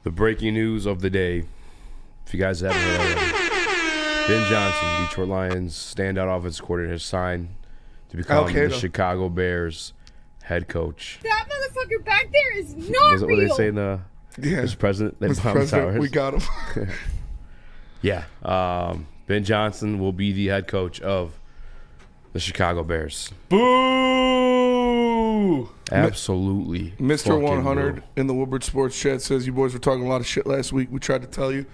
The breaking news of the day, if you guys haven't heard already, Ben Johnson, Detroit Lions standout offensive coordinator, has signed to become the Chicago Bears head coach. That motherfucker back there is not real. What they say in the Mr. President? Mr. President, we got him. Yeah. Ben Johnson will be the head coach of the Chicago Bears. Boo! Absolutely. Mr. 100 in the Woodward Sports Chat says, you boys were talking a lot of shit last week. We tried to tell you.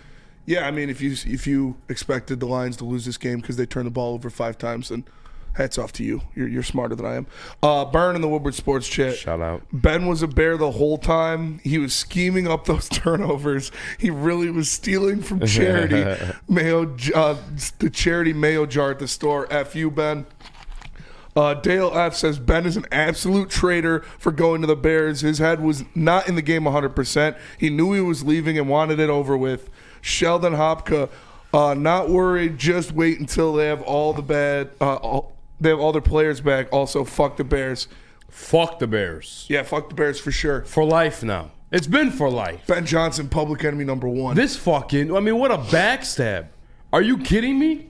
Yeah, I mean, if you expected the Lions to lose this game because they turned the ball over 5 times, then hats off to you. You're smarter than I am. Burn in the Woodward Sports Chat. Shout out. Ben was a Bear the whole time. He was scheming up those turnovers. He really was stealing from charity. The charity mayo jar at the store. F you, Ben. Dale F says, Ben is an absolute traitor for going to the Bears. His head was not in the game 100%. He knew he was leaving and wanted it over with. Sheldon Hopka, not worried. Just wait until they have all their players back. Also, fuck the Bears. Fuck the Bears. Yeah, fuck the Bears for sure. For life now. It's been for life. Ben Johnson, public enemy number 1. This fucking, I mean, what a backstab. Are you kidding me?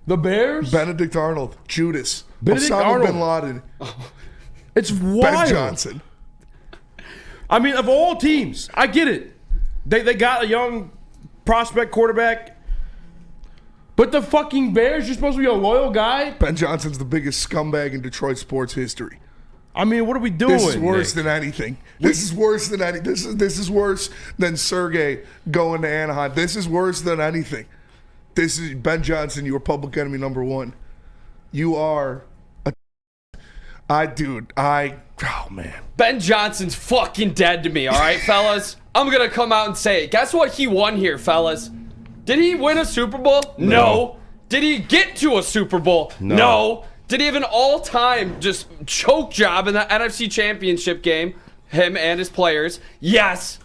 The Bears? Benedict Arnold, Judas, Benedict Osama Arnold. bin Laden. It's wild. Ben Johnson. I mean, of all teams, I get it. They got a young prospect quarterback. But the fucking Bears, you're supposed to be a loyal guy? Ben Johnson's the biggest scumbag in Detroit sports history. I mean, what are we doing? This is worse than anything. This is worse than anything. This is worse than Sergey going to Anaheim. This is worse than anything. This is Ben Johnson, you are public enemy number 1. You are oh man. Ben Johnson's fucking dead to me, all right, fellas? I'm going to come out and say it. Guess what he won here, fellas? Did he win a Super Bowl? No. Did he get to a Super Bowl? No. Did he have an all-time just choke job in the NFC Championship game? Him and his players? Yes.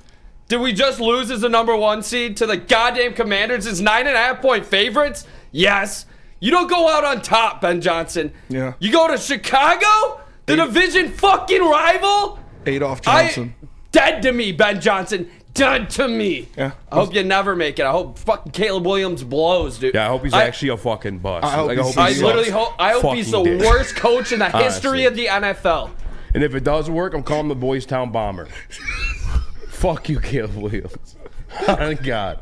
Did we just lose as the number 1 seed to the goddamn Commanders as 9.5-point favorites? Yes. You don't go out on top, Ben Johnson. Yeah. You go to Chicago? The division fucking rival? Adolph Johnson. Dead to me, Ben Johnson. Dead to me. Yeah. I hope you never make it. I hope fucking Caleb Williams blows, dude. Yeah, I hope he's actually a fucking bust. I hope I hope he's the worst coach in the history of the NFL. And if it does work, I'm calling the Boys Town Bomber. Fuck you, Caleb Williams. My God.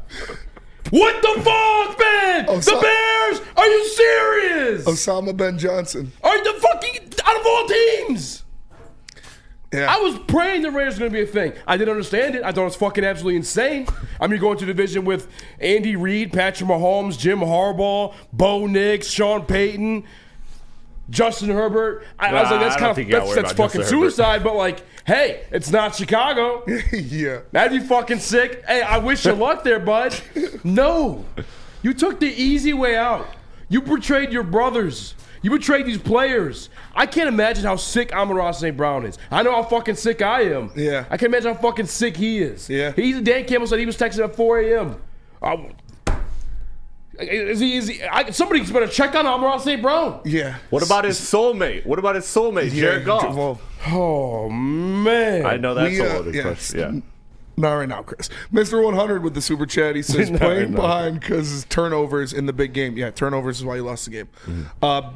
What the fuck, man? The Bears? Are you serious? Osama Ben Johnson. Are you the fucking out of all teams? Yeah. I was praying the Raiders were going to be a thing. I didn't understand it. I thought it was fucking absolutely insane. I mean, going to the division with Andy Reid, Patrick Mahomes, Jim Harbaugh, Bo Nix, Sean Payton, Justin Herbert. I was like, that's fucking suicide. But like, hey, it's not Chicago. Yeah. That'd be fucking sick. Hey, I wish you luck there, bud. No. You took the easy way out. You betrayed your brothers. You betrayed these players. I can't imagine how sick Amon-Ra St. Brown is. I know how fucking sick I am. Yeah. I can't imagine how fucking sick he is. Yeah. Dan Campbell said he was texting at 4 a.m. Somebody's better check on Amon-Ra St. Brown. Yeah. What about his soulmate? Jared Goff. Well, oh, man. I know that's a loaded question. Yeah. Not right now, Chris. Mr. 100 with the super chat. He says playing behind because his turnovers in the big game. Yeah, turnovers is why he lost the game.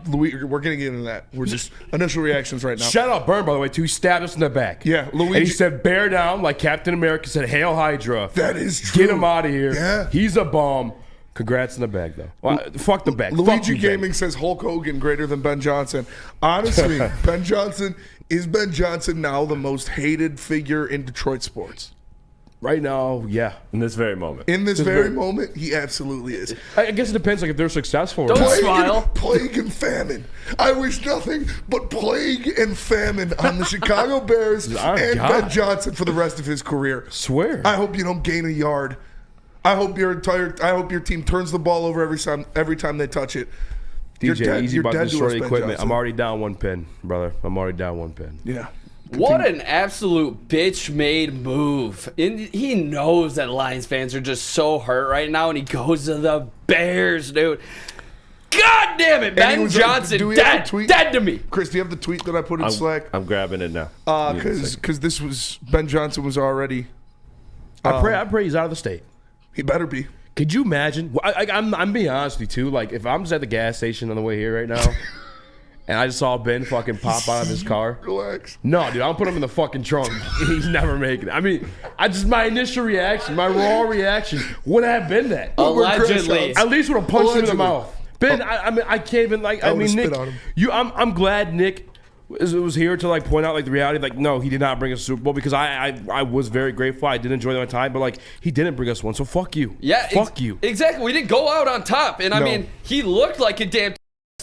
Louis, we're going to get into that. We're just initial reactions right now. Shout out Burn, by the way, too. He stabbed us in the back. Yeah, Luigi. And he said, bear down, like Captain America said, Hail Hydra. That is true. Get him out of here. Yeah. He's a bomb. Congrats in the bag, though. Well, fuck the bag. Luigi Gaming says Hulk Hogan greater than Ben Johnson. Honestly, Ben Johnson now the most hated figure in Detroit sports? Right now, yeah. In this very moment. In this very moment, he absolutely is. I guess it depends, like if they're successful. Don't smile. Plague and famine. I wish nothing but plague and famine on the Chicago Bears and Ben Johnson for the rest of his career. Swear. I hope you don't gain a yard. I hope your team turns the ball over every time they touch it. DJ, easy about to destroy the equipment. Johnson. I'm already down 1 pin, brother. I'm already down 1 pin. Yeah. What an absolute bitch-made move. He knows that Lions fans are just so hurt right now, and he goes to the Bears, dude. God damn it, Ben Johnson, dead to me. Chris, do you have the tweet that I put in Slack? I'm grabbing it now. Because this was Ben Johnson was already I pray he's out of the state. He better be. Could you imagine? Well, I'm being honest with you too. Like, if I'm just at the gas station on the way here right now, and I just saw Ben fucking pop out of his car. Relax. No, dude, I'll put him in the fucking trunk. He's never making it. I mean, my initial reaction, my raw reaction would have been that. Allegedly. At least would have punched him in the mouth. Ben, I mean, I can't even like. I mean, Nick, on him. I'm glad Nick was here to like point out like the reality. Like, no, he did not bring us a Super Bowl because I was very grateful. I did enjoy my time, but like he didn't bring us one. So fuck you. Yeah, fuck you. Exactly. We didn't go out on top, and I mean, he looked like a damn.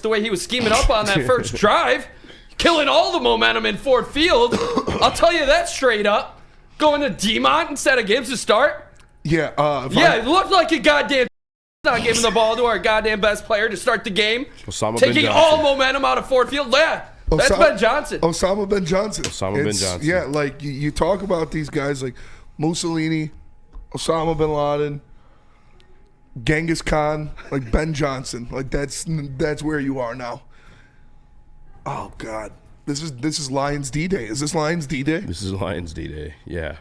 The way he was scheming up on that first drive, killing all the momentum in Ford Field. I'll tell you that straight up. Going to Demont instead of Gibbs to start. Yeah. It looked like a goddamn not giving the ball to our goddamn best player to start the game. Taking all momentum out of Ford Field. Yeah, that's Ben Johnson. Osama Ben Johnson. Ben Johnson. Yeah, like you talk about these guys like Mussolini, Osama bin Laden, Genghis Khan, like Ben Johnson, like that's where you are now. Oh God, this is Lions D-Day. Is this Lions D-Day? This is Lions D-Day. Yeah.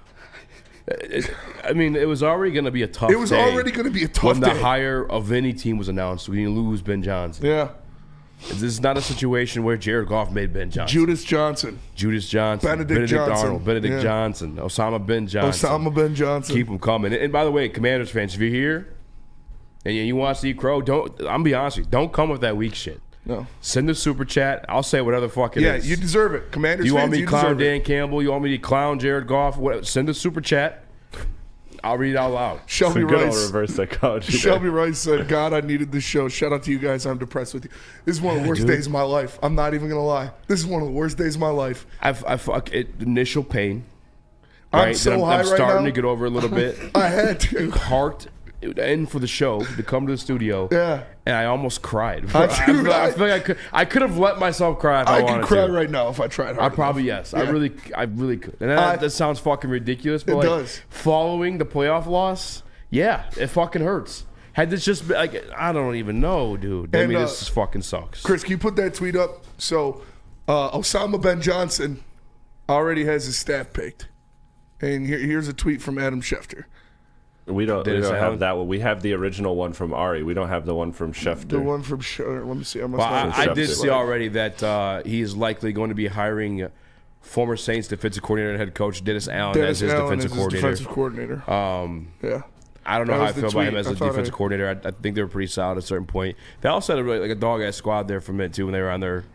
I mean, it was already going to be a tough. It was already going to be a tough when day. the hire of any team was announced. We didn't lose Ben Johnson. Yeah. This is not a situation where Jared Goff made Ben Johnson. Judas Johnson, Benedict Johnson. Arnold, Benedict Johnson, Osama Ben Johnson. Keep them coming. And by the way, Commanders fans, if you're here and you want to see Crow, I'm gonna be honest with you, don't come with that weak shit. No. Send a super chat. I'll say whatever the fuck it is. Yeah, you deserve it. Commanders you fans, want me to clown Dan Campbell? You want me to clown Jared Goff? Whatever. Send a super chat. I'll read it out loud. Shelby Rice. Reverse psychology. Shelby Rice said, God, I needed this show. Shout out to you guys. I'm depressed with you. This is one of the worst days of my life. I'm not even going to lie. This is one of the worst days of my life. I fuck it. Initial pain. I'm Right? so high I'm right starting now. to get over a little bit. I had to. Heart in for the show to come to the studio. Yeah. And I almost cried. I feel like I could have let myself cry if I wanted could cry to. right now if I tried hard I probably enough. yes. Yeah. I really could. And that sounds fucking ridiculous, but It like does. following the playoff loss, yeah, it fucking hurts. Had this just been like I don't even know, dude. I mean, this just fucking sucks. Chris, can you put that tweet up? So, Osama Ben Johnson already has his staff picked. And here's a tweet from Adam Schefter. We don't have that one. We have the original one from Ari. We don't have the one from Schefter. The one from Schefter. Let me see. I did see already that he is likely going to be hiring former Saints defensive coordinator and head coach Dennis Allen as his defensive coordinator. Yeah. I don't know how I feel about him as a defensive coordinator. I think they were pretty solid at a certain point. They also had a dog-ass squad there for a minute, too, when they were on their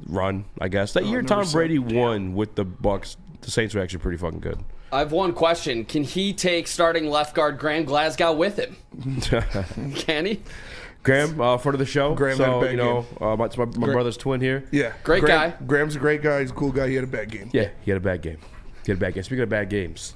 run, I guess. That year Tom Brady won with the Bucs, the Saints were actually pretty fucking good. I have one question. Can he take starting left guard Graham Glasgow with him? Can he? Graham, friend of the show. Graham had a bad game. It's my brother's twin here. Yeah. Great guy. Graham's a great guy. He's a cool guy. He had a bad game. Yeah, he had a bad game. Speaking of bad games,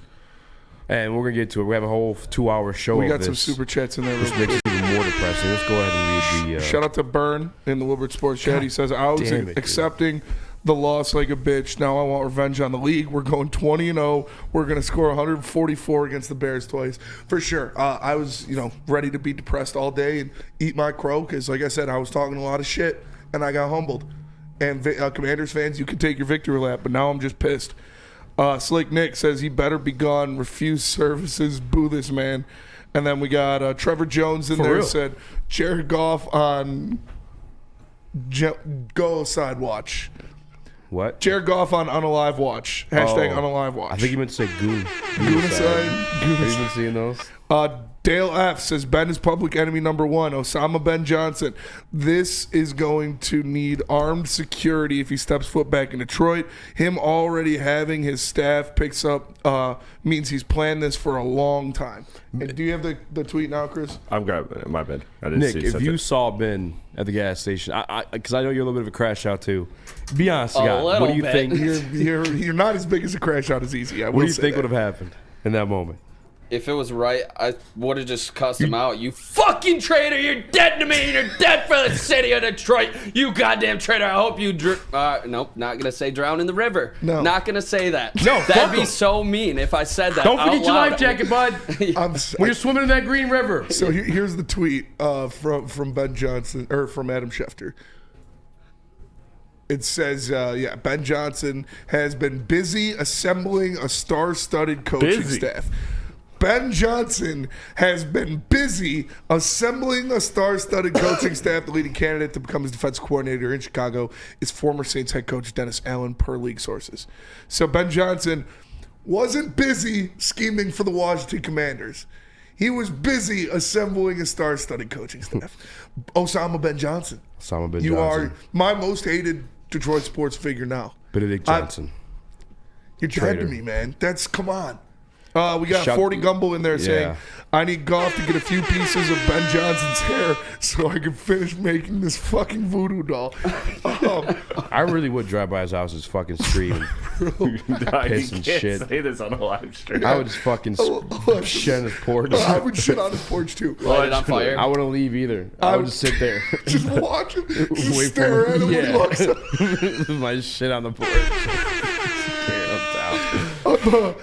and we're going to get to it. We have a whole 2-hour show. We got some super chats in there. This makes it even more depressing. Let's go ahead and read the... Shout out to Byrne in the Woodward Sports Chat. He says, I was accepting the loss like a bitch. Now I want revenge on the league. We're going 20-0. We're going to score 144 against the Bears twice. For sure. I was, ready to be depressed all day and eat my crow because, like I said, I was talking a lot of shit and I got humbled. And Commanders fans, you can take your victory lap, but now I'm just pissed. Slick Nick says he better be gone. Refuse services. Boo this man. And then we got Trevor Jones in there. Said Jared Goff on Go Side Watch. What? Jared Goff on Unalive Watch. Hashtag Unalive Watch. I think you meant to say Goon. Goonaside. Have you been seeing those? Dale F. says Ben is public enemy number one. Osama Ben Johnson. This is going to need armed security if he steps foot back in Detroit. Him already having his staff picks up means he's planned this for a long time. And do you have the tweet now, Chris? I'm grabbing it. My bad. I didn't Nick, see if you saw Ben at the gas station, because I know you're a little bit of a crash out too. Be honest, God, what do you think? You're not as big as a crash out as easy. What do you think would have happened in that moment? If it was right, I would have just cussed him out. You fucking traitor! You're dead to me! You're dead for the city of Detroit! You goddamn traitor! I hope you nope, not gonna say drown in the river. No. Not gonna say that. No, that'd be so mean if I said that. Don't forget out your loud. life jacket, bud. When you're swimming in that green river. So here's the tweet from Ben Johnson or from Adam Schefter. It says, Ben Johnson has been busy assembling a star-studded coaching staff. Ben Johnson has been busy assembling a star-studded coaching staff. The leading candidate to become his defense coordinator in Chicago is former Saints head coach Dennis Allen, per league sources. So Ben Johnson wasn't busy scheming for the Washington Commanders. He was busy assembling a star-studded coaching staff. Osama Ben Johnson. Osama Ben You Johnson. are my most hated Detroit sports figure now. Benedict Johnson. You're dead to me, man. Come on. We got Shout- 40 Gumble in there Yeah. saying, I need Goff to get a few pieces of Ben Johnson's hair so I can finish making this fucking voodoo doll. I really would drive by his house and fucking scream. Piss and shit. Say this on a live stream. I would just fucking shit on his porch. I would shit on his porch too. Light it on fire. I wouldn't leave either. I would just sit there. Just watch him. Just Wait stare for at him when he walks up. My shit on the porch. Stare him down.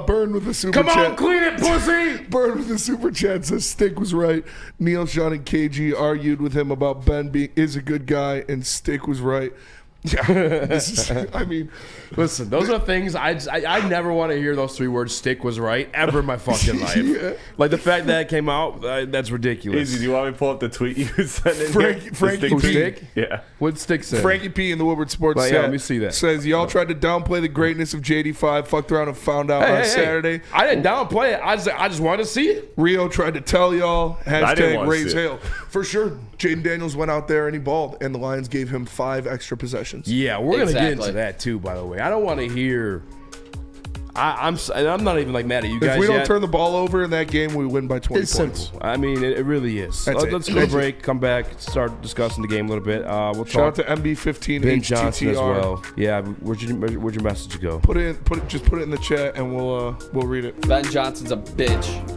Burn with the super Come chat. on, clean it, pussy! Burn with the super chat says Stick was right. Neil, Sean, and KG argued with him about Ben is a good guy, and Stick was right. Yeah, this is, I mean, Listen, those are things I never want to hear those three words, stick was right, ever in my fucking life. Yeah. Like the fact that it came out, that's ridiculous. Easy, do you want me to pull up the tweet you sent in Frankie here? P. Stick? Yeah. What'd Stick say? Frankie P in the Woodward Sports Well, yeah, Chat let me see that. says, y'all tried to downplay the greatness of JD5, fucked around and found out on Saturday. I didn't downplay it. I just wanted to see it. Rio tried to tell y'all, didn't wanna raise see it. hail. For sure, Jaden Daniels went out there and he balled, and the Lions gave him 5 extra possessions. Yeah, we're gonna get Exactly. into that too. By the way, I don't want to hear. I'm not even like mad at you guys. If we don't yet. turn the ball over in that game, we win by 20 It's points. simple. I mean, it really is. That's it. Let's go to That's it. break, come back, start discussing the game a little bit. We'll Shout talk out to MB15 Ben HTTR. Johnson as well. Yeah, where'd your message go? Put it in the chat and we'll read it. Ben Johnson's a bitch.